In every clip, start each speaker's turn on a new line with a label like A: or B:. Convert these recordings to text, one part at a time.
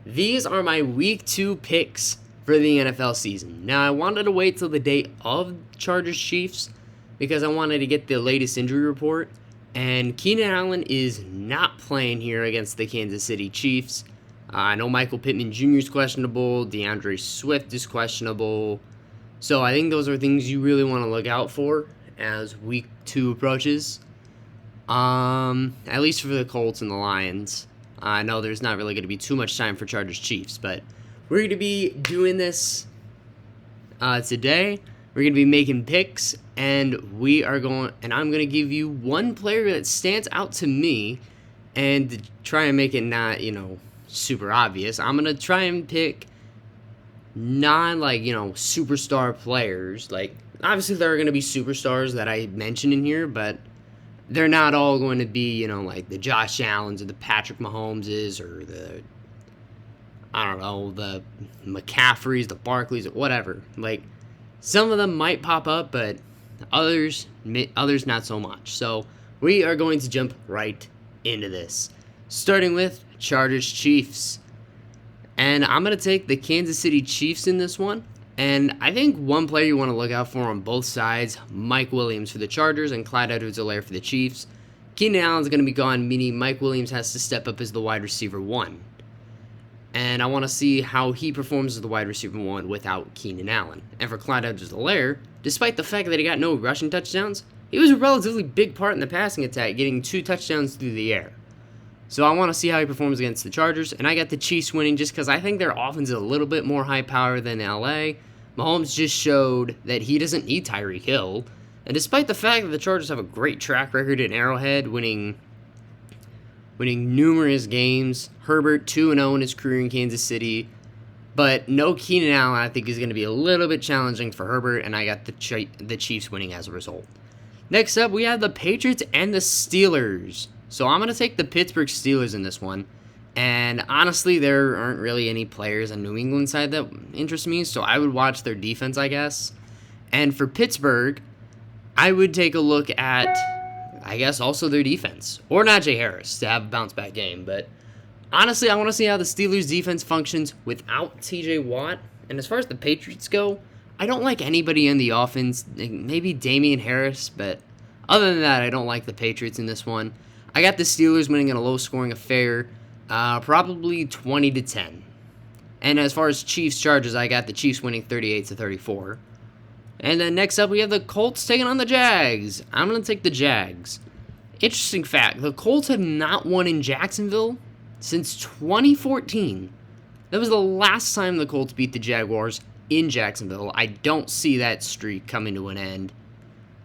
A: These are my week 2 picks for the NFL season. Now, I wanted to wait till the day of Chargers Chiefs because I wanted to get the latest injury report. And Keenan Allen is not playing here against the Kansas City Chiefs. I know Michael Pittman Jr. is questionable. DeAndre Swift is questionable. So I think those are things you really want to look out for as week 2 approaches. At least for the Colts and the Lions. I know there's not really going to be too much time for Chargers Chiefs, but we're going to be doing this today. We're going to be making picks, and I'm going to give you one player that stands out to me, and to try and make it not, super obvious, I'm going to try and pick superstar players. Like, obviously there are going to be superstars that I mentioned in here, but they're not all going to be, like the Josh Allens or the Patrick Mahomeses or the McCaffreys, the Barkleys, whatever. Like, some of them might pop up, but others not so much. So we are going to jump right into this, starting with Chargers Chiefs. And I'm going to take the Kansas City Chiefs in this one. And I think one player you want to look out for on both sides, Mike Williams for the Chargers and Clyde Edwards-Helaire for the Chiefs. Keenan Allen's going to be gone, meaning Mike Williams has to step up as the wide receiver 1. And I want to see how he performs as the wide receiver 1 without Keenan Allen. And for Clyde Edwards-Helaire, despite the fact that he got no rushing touchdowns, he was a relatively big part in the passing attack, getting 2 touchdowns through the air. So I want to see how he performs against the Chargers, and I got the Chiefs winning just because I think their offense is a little bit more high power than LA. Mahomes just showed that he doesn't need Tyreek Hill, and despite the fact that the Chargers have a great track record in Arrowhead, winning numerous games, Herbert 2-0 in his career in Kansas City, but no Keenan Allen I think is going to be a little bit challenging for Herbert, and I got the Chiefs winning as a result. Next up, we have the Patriots and the Steelers. So I'm going to take the Pittsburgh Steelers in this one. And honestly, there aren't really any players on New England side that interest me, so I would watch their defense, I guess. And for Pittsburgh, I would take a look at, I guess, also their defense. Or Najee Harris to have a bounce-back game. But honestly, I want to see how the Steelers' defense functions without TJ Watt. And as far as the Patriots go, I don't like anybody in the offense. Maybe Damian Harris, but other than that, I don't like the Patriots in this one. I got the Steelers winning in a low-scoring affair, probably 20-10. And as far as Chiefs-Chargers, I got the Chiefs winning 38-34. And then next up, we have the Colts taking on the Jags. I'm going to take the Jags. Interesting fact, the Colts have not won in Jacksonville since 2014. That was the last time the Colts beat the Jaguars in Jacksonville. I don't see that streak coming to an end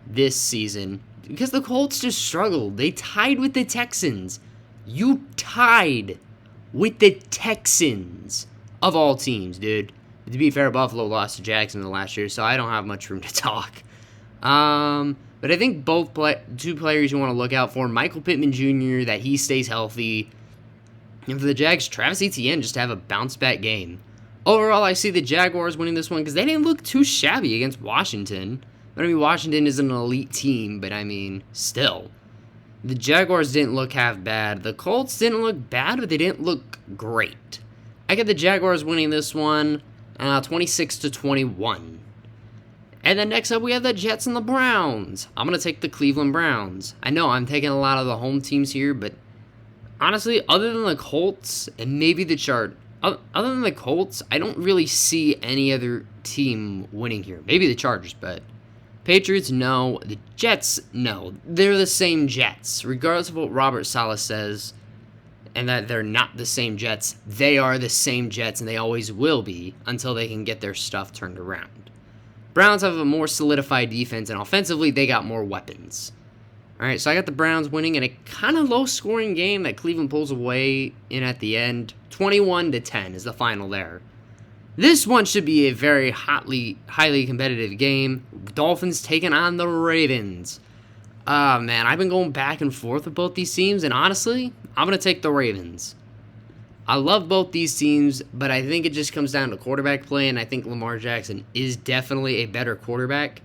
A: this season, because the Colts just struggled. They tied with the Texans. You tied with the Texans, of all teams, dude. To be fair, Buffalo lost to Jacksonville last year, so I don't have much room to talk. But I think two players you want to look out for, Michael Pittman Jr., that he stays healthy. And for the Jags, Travis Etienne just to have a bounce-back game. Overall, I see the Jaguars winning this one because they didn't look too shabby against Washington. Washington is an elite team, but still. The Jaguars didn't look half bad. The Colts didn't look bad, but they didn't look great. I got the Jaguars winning this one, 26-21. And then next up, we have the Jets and the Browns. I'm going to take the Cleveland Browns. I know I'm taking a lot of the home teams here, but honestly, other than the Colts and maybe other than the Colts, I don't really see any other team winning here. Maybe the Chargers, but Patriots, no. The Jets, no. They're the same Jets. Regardless of what Robert Saleh says, and that they're not the same Jets, they are the same Jets, and they always will be until they can get their stuff turned around. Browns have a more solidified defense, and offensively, they got more weapons. All right, so I got the Browns winning in a kind of low-scoring game that Cleveland pulls away in at the end. 21-10 is the final there. This one should be a very highly competitive game. Dolphins taking on the Ravens. Man, I've been going back and forth with both these teams, and honestly, I'm going to take the Ravens. I love both these teams, but I think it just comes down to quarterback play, and I think Lamar Jackson is definitely a better quarterback.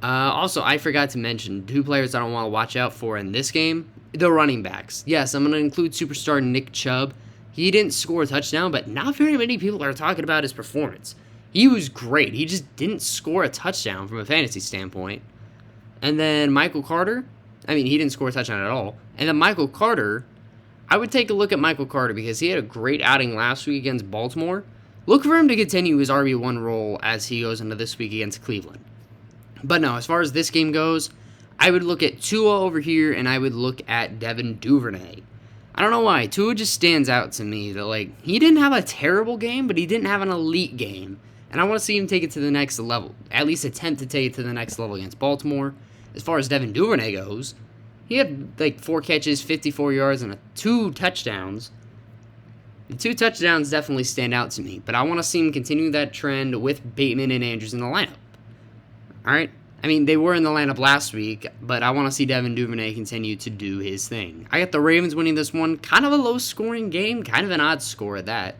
A: Also, I forgot to mention two players I don't want to watch out for in this game, the running backs. Yes, I'm going to include superstar Nick Chubb. He didn't score a touchdown, but not very many people are talking about his performance. He was great. He just didn't score a touchdown from a fantasy standpoint. And then Michael Carter, he didn't score a touchdown at all. And then Michael Carter, I would take a look at Michael Carter because he had a great outing last week against Baltimore. Look for him to continue his RB1 role as he goes into this week against Cleveland. But no, as far as this game goes, I would look at Tua over here, and I would look at Devin Duvernay. I don't know why. Tua just stands out to me that, he didn't have a terrible game, but he didn't have an elite game. And I want to see him take it to the next level, at least attempt to take it to the next level against Baltimore. As far as Devin Duvernay goes, he had 4 catches, 54 yards, and 2 touchdowns. The 2 touchdowns definitely stand out to me, but I want to see him continue that trend with Bateman and Andrews in the lineup. Alright? They were in the lineup last week, but I want to see Devin Duvernay continue to do his thing. I got the Ravens winning this one. Kind of a low-scoring game, kind of an odd score at that.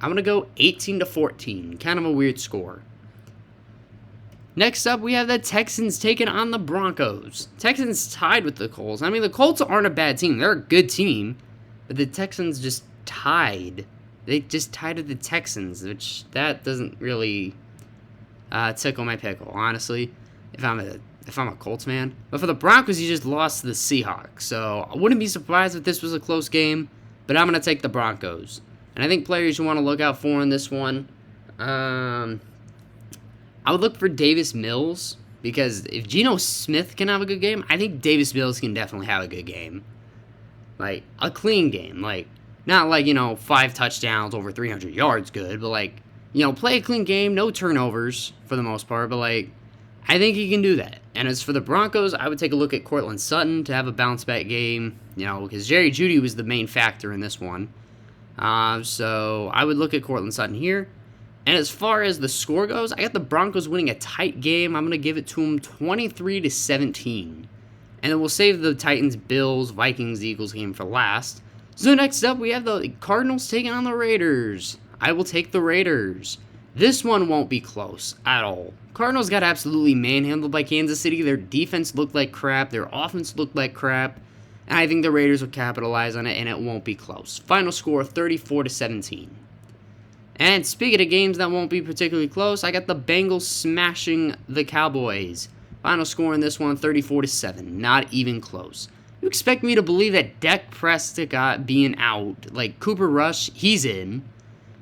A: I'm going to go 18-14, kind of a weird score. Next up, we have the Texans taking on the Broncos. Texans tied with the Colts. The Colts aren't a bad team. They're a good team, but the Texans just tied. They just tied with the Texans, which that doesn't really tickle my pickle, honestly, if I'm a Colts fan. But for the Broncos, you just lost to the Seahawks, so I wouldn't be surprised if this was a close game, but I'm going to take the Broncos. And I think players you want to look out for in this one, I would look for Davis Mills, because if Geno Smith can have a good game, I think Davis Mills can definitely have a good game. A clean game. Not 5 touchdowns, over 300 yards good, but play a clean game, no turnovers for the most part, but I think he can do that. And as for the Broncos, I would take a look at Cortland Sutton to have a bounce-back game, because Jerry Jeudy was the main factor in this one. So I would look at Cortland Sutton here. And as far as the score goes, I got the Broncos winning a tight game. I'm going to give it to them 23-17. And then we'll save the Titans, Bills, Vikings, Eagles game for last. So next up, we have the Cardinals taking on the Raiders. I will take the Raiders. This one won't be close at all. Cardinals got absolutely manhandled by Kansas City. Their defense looked like crap. Their offense looked like crap. And I think the Raiders will capitalize on it, and it won't be close. Final score, 34-17. And speaking of games that won't be particularly close, I got the Bengals smashing the Cowboys. Final score in this one, 34-7. Not even close. You expect me to believe that Dak Prescott being out, Cooper Rush, he's in.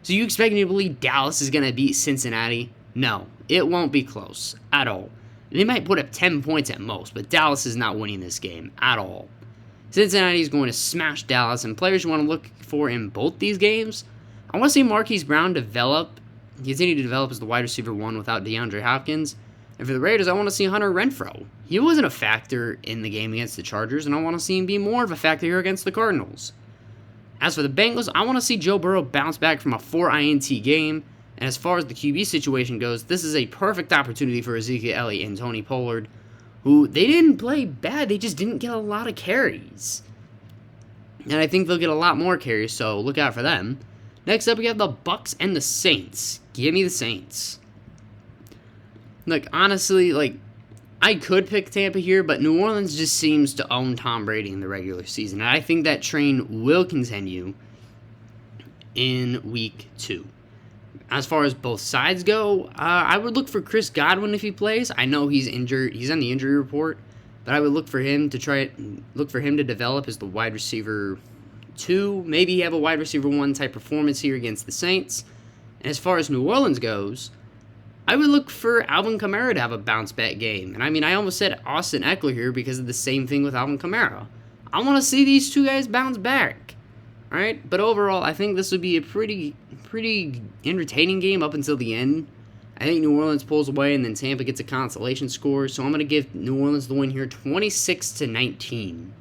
A: So you expect me to believe Dallas is going to beat Cincinnati? No, it won't be close at all. They might put up 10 points at most, but Dallas is not winning this game at all. Cincinnati is going to smash Dallas, and players you want to look for in both these games, I want to see Marquise Brown continue to develop as the wide receiver 1 without DeAndre Hopkins. And for the Raiders, I want to see Hunter Renfrow. He wasn't a factor in the game against the Chargers, and I want to see him be more of a factor here against the Cardinals. As for the Bengals, I want to see Joe Burrow bounce back from a 4 INT game. And as far as the QB situation goes, this is a perfect opportunity for Ezekiel Elliott and Tony Pollard, who they didn't play bad, they just didn't get a lot of carries. And I think they'll get a lot more carries, so look out for them. Next up, we have the Bucs and the Saints. Give me the Saints. Honestly, I could pick Tampa here, but New Orleans just seems to own Tom Brady in the regular season. And I think that train will continue in week 2. As far as both sides go, I would look for Chris Godwin if he plays. I know he's injured. He's on the injury report, but I would look for him to develop as the wide receiver 2. Maybe have a wide receiver 1 type performance here against the Saints. And as far as New Orleans goes, I would look for Alvin Kamara to have a bounce-back game. And I almost said Austin Eckler here because of the same thing with Alvin Kamara. I want to see these 2 guys bounce back. Alright? But overall, I think this would be a pretty entertaining game up until the end. I think New Orleans pulls away and then Tampa gets a consolation score. So I'm going to give New Orleans the win here, 26-19.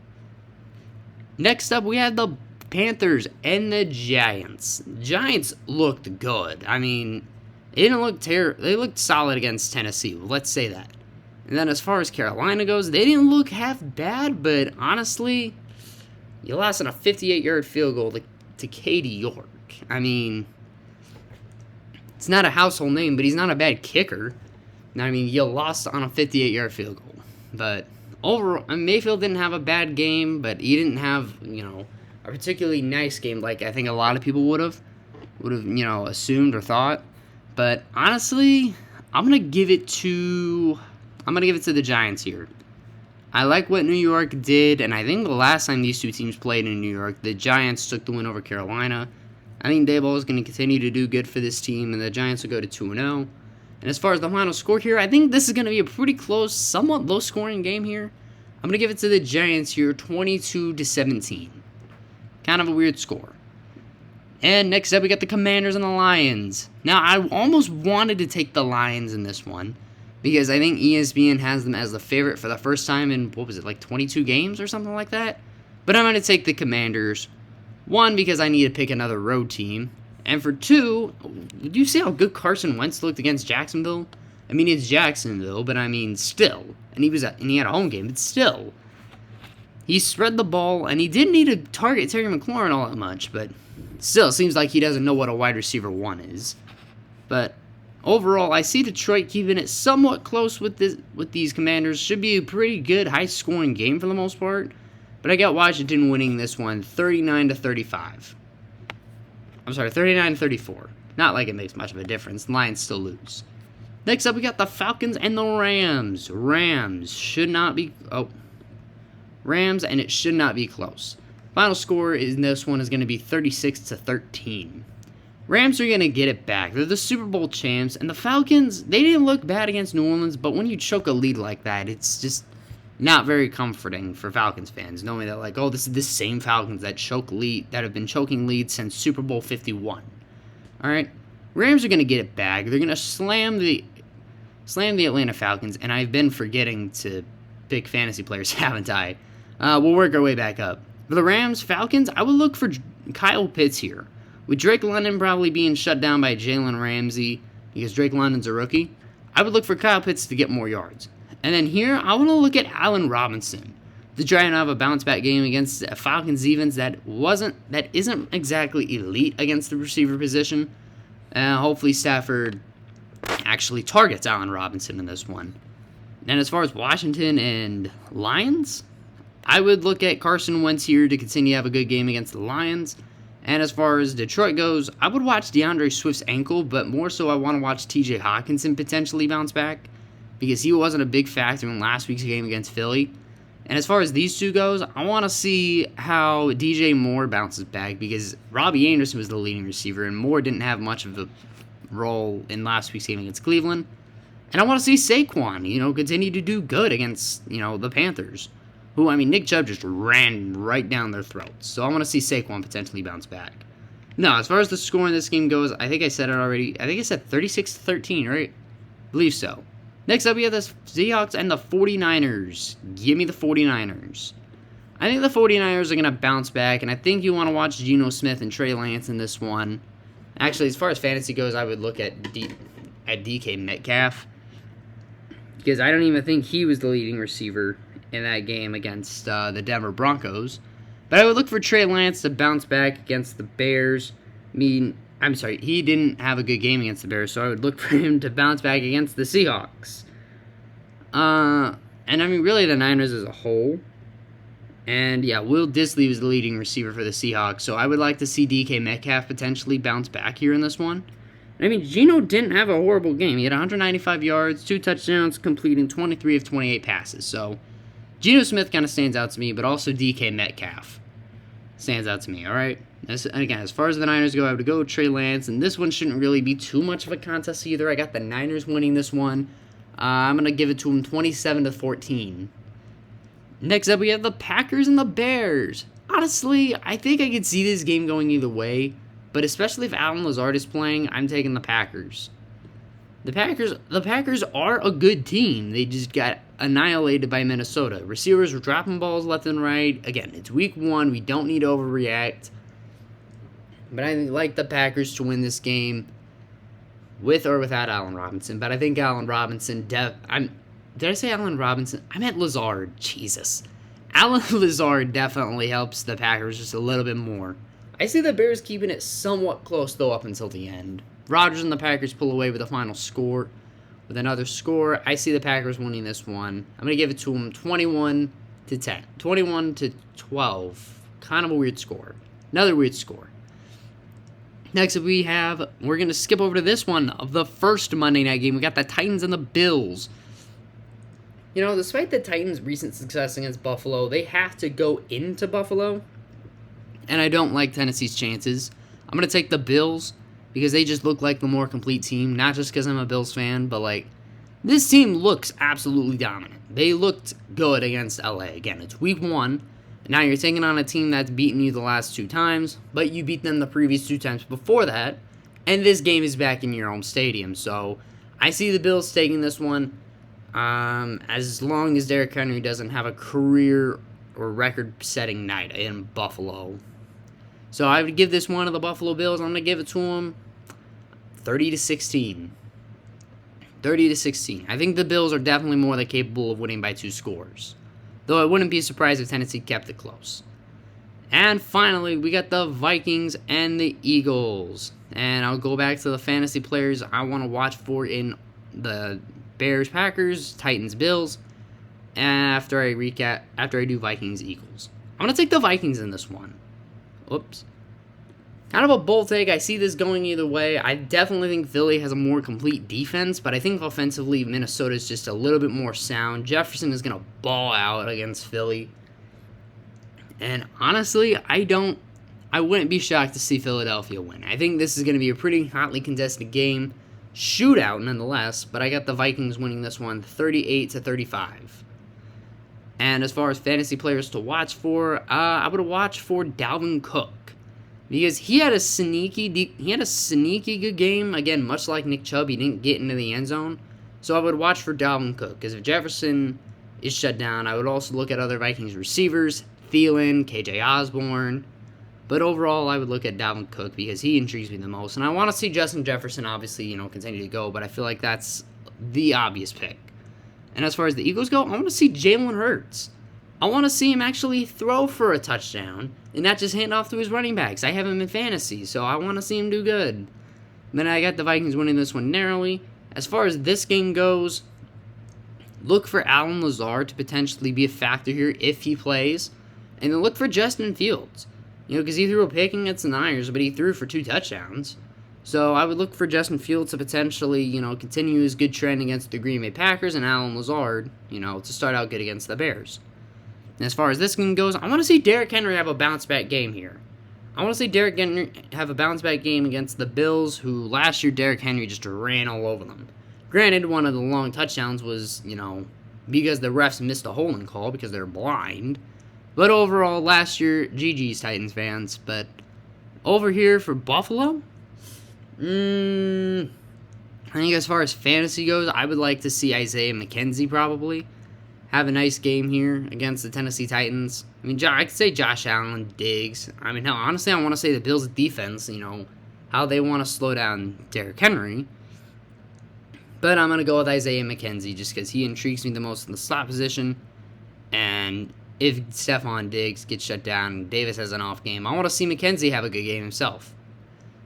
A: Next up, we have the Panthers and the Giants. Giants looked good. They didn't look terrible. They looked solid against Tennessee. Let's say that. And then as far as Carolina goes, they didn't look half bad, but honestly, you lost on a 58-yard field goal to Katie York. It's not a household name, but he's not a bad kicker. You lost on a 58-yard field goal. But overall, Mayfield didn't have a bad game, but he didn't have, a particularly nice game like I think a lot of people would have assumed or thought. But honestly, I'm gonna give it to the Giants here. I like what New York did, and I think the last time these two teams played in New York, the Giants took the win over Carolina. I think Daboll is going to continue to do good for this team, and the Giants will go to 2-0. And as far as the final score here, I think this is going to be a pretty close, somewhat low-scoring game here. I'm going to give it to the Giants here, 22-17. Kind of a weird score. And next up, we got the Commanders and the Lions. Now, I almost wanted to take the Lions in this one, because I think ESPN has them as the favorite for the first time in, 22 games or something like that? But I'm going to take the Commanders. One, because I need to pick another road team. And for two, do you see how good Carson Wentz looked against Jacksonville? I mean, it's Jacksonville, but I mean, still. And he had a home game, but still. He spread the ball, and he didn't need to target Terry McLaurin all that much, but still, it seems like he doesn't know what a wide receiver one is. But overall, I see Detroit keeping it somewhat close with these Commanders. Should be a pretty good, high-scoring game for the most part. But I got Washington winning this one 39-35. I'm sorry, 39-34. Not like it makes much of a difference. The Lions still lose. Next up, we got the Falcons and the Rams. Rams, and it should not be close. Final score in this one is going to be 36-13. Rams are going to get it back. They're the Super Bowl champs, and the Falcons, they didn't look bad against New Orleans, but when you choke a lead like that, it's just not very comforting for Falcons fans, knowing that, this is the same Falcons that have been choking leads since Super Bowl 51. All right, Rams are going to get it back. They're going to slam the Atlanta Falcons, and I've been forgetting to pick fantasy players, haven't I? We'll work our way back up. For the Rams, Falcons, I would look for Kyle Pitts here. With Drake London probably being shut down by Jalen Ramsey, because Drake London's a rookie, I would look for Kyle Pitts to get more yards. And then here, I want to look at Allen Robinson to try and have a bounce-back game against a Falcons defense that isn't exactly elite against the receiver position. Hopefully Stafford actually targets Allen Robinson in this one. And as far as Washington and Lions, I would look at Carson Wentz here to continue to have a good game against the Lions. And as far as Detroit goes, I would watch DeAndre Swift's ankle, but more so I want to watch TJ Hawkinson potentially bounce back, because he wasn't a big factor in last week's game against Philly. And as far as these two goes, I want to see how DJ Moore bounces back, because Robbie Anderson was the leading receiver, and Moore didn't have much of a role in last week's game against Cleveland. And I want to see Saquon, continue to do good against, the Panthers, who, Nick Chubb just ran right down their throats. So I want to see Saquon potentially bounce back. Now, as far as the score in this game goes, I think I said it already. I think I said 36-13, right? I believe so. Next up, we have the Seahawks and the 49ers. Give me the 49ers. I think the 49ers are going to bounce back, and I think you want to watch Geno Smith and Trey Lance in this one. Actually, as far as fantasy goes, I would look at DK Metcalf, because I don't even think he was the leading receiver in that game against the Denver Broncos. But I would look for Trey Lance to bounce back against the Bears. He didn't have a good game against the Bears, so I would look for him to bounce back against the Seahawks. Really the Niners as a whole. And yeah, Will Dissly was the leading receiver for the Seahawks, so I would like to see DK Metcalf potentially bounce back here in this one. Geno didn't have a horrible game. He had 195 yards, 2 touchdowns, completing 23 of 28 passes. So Geno Smith kind of stands out to me, but also DK Metcalf stands out to me, all right? Again, as far as the Niners go, I would go Trey Lance, and this one shouldn't really be too much of a contest either. I got the Niners winning this one. I'm going to give it to them 27-14. Next up, we have the Packers and the Bears. Honestly, I think I could see this game going either way, but especially if Allen Lazard is playing, I'm taking the Packers. The Packers are a good team. They just got annihilated by Minnesota. Receivers were dropping balls left and right. Again, it's week 1. We don't need to overreact. But I like the Packers to win this game with or without Allen Robinson. But I think Allen Robinson... Did I say Allen Robinson? I meant Lazard. Jesus. Allen Lazard definitely helps the Packers just a little bit more. I see the Bears keeping it somewhat close, though, up until the end. Rodgers and the Packers pull away with a final score. With another score, I see the Packers winning this one. I'm going to give it to them 21-10. 21-12. Kind of a weird score. Another weird score. Next up we're going to skip over to this one of the first Monday night game. We got the Titans and the Bills. You know, despite the Titans' recent success against Buffalo, they have to go into Buffalo. And I don't like Tennessee's chances. I'm going to take the Bills because they just look like the more complete team. Not just because I'm a Bills fan, but like, this team looks absolutely dominant. They looked good against LA. Again, it's week 1. Now you're taking on a team that's beaten you the last 2 times, but you beat them the previous 2 times before that. And this game is back in your home stadium. So I see the Bills taking this one. As long as Derrick Henry doesn't have a career or record-setting night in Buffalo. So I would give this one to the Buffalo Bills. I'm going to give it to them 30-16. 30-16. I think the Bills are definitely more than capable of winning by 2 scores. Though I wouldn't be surprised if Tennessee kept it close. And finally, we got the Vikings and the Eagles. And I'll go back to the fantasy players I want to watch for in the Bears, Packers, Titans, Bills. And after I do Vikings, Eagles. I'm going to take the Vikings in this one. Whoops. Kind of a bold take. I see this going either way. I definitely think Philly has a more complete defense, but I think offensively, Minnesota is just a little bit more sound. Jefferson is going to ball out against Philly. And honestly, I wouldn't be shocked to see Philadelphia win. I think this is going to be a pretty hotly contested game. Shootout, nonetheless, but I got the Vikings winning this one 38-35. And as far as fantasy players to watch for, I would watch for Dalvin Cook. Because he had a sneaky good game. Again, much like Nick Chubb, he didn't get into the end zone. So I would watch for Dalvin Cook. Because if Jefferson is shut down, I would also look at other Vikings receivers. Thielen, KJ Osborne. But overall, I would look at Dalvin Cook because he intrigues me the most. And I want to see Justin Jefferson, obviously, continue to go. But I feel like that's the obvious pick. And as far as the Eagles go, I want to see Jalen Hurts. I want to see him actually throw for a touchdown and not just hand off to his running backs. I have him in fantasy, so I want to see him do good. Then I got the Vikings winning this one narrowly. As far as this game goes, look for Allen Lazard to potentially be a factor here if he plays. And then look for Justin Fields. Because he threw a pick against the Niners, but he threw for 2 touchdowns. So I would look for Justin Fields to potentially, continue his good trend against the Green Bay Packers and Allen Lazard, to start out good against the Bears. And as far as this game goes, I want to see Derrick Henry have a bounce-back game here. I want to see Derrick Henry have a bounce-back game against the Bills, who last year Derrick Henry just ran all over them. Granted, one of the long touchdowns was, because the refs missed a holding call because they're blind. But overall, last year, GG's Titans fans. But over here for Buffalo, I think as far as fantasy goes, I would like to see Isaiah McKenzie probably have a nice game here against the Tennessee Titans. I mean, I could say Josh Allen, Diggs. I mean, hell, honestly, I want to say the Bills' defense, how they want to slow down Derrick Henry. But I'm going to go with Isaiah McKenzie just because he intrigues me the most in the slot position. And if Stephon Diggs gets shut down and Davis has an off game, I want to see McKenzie have a good game himself.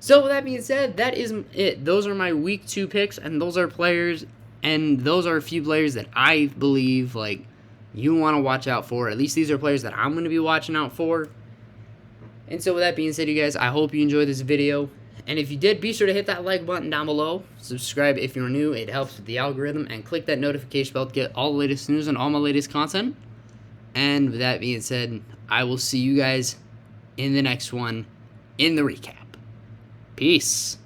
A: So with that being said, that is it. Those are my week 2 picks, and those are players, and those are a few players that I believe you want to watch out for. At least these are players that I'm going to be watching out for. And so with that being said, you guys, I hope you enjoyed this video. And if you did, be sure to hit that like button down below. Subscribe if you're new. It helps with the algorithm. And click that notification bell to get all the latest news and all my latest content. And with that being said, I will see you guys in the next one in the recap. Peace.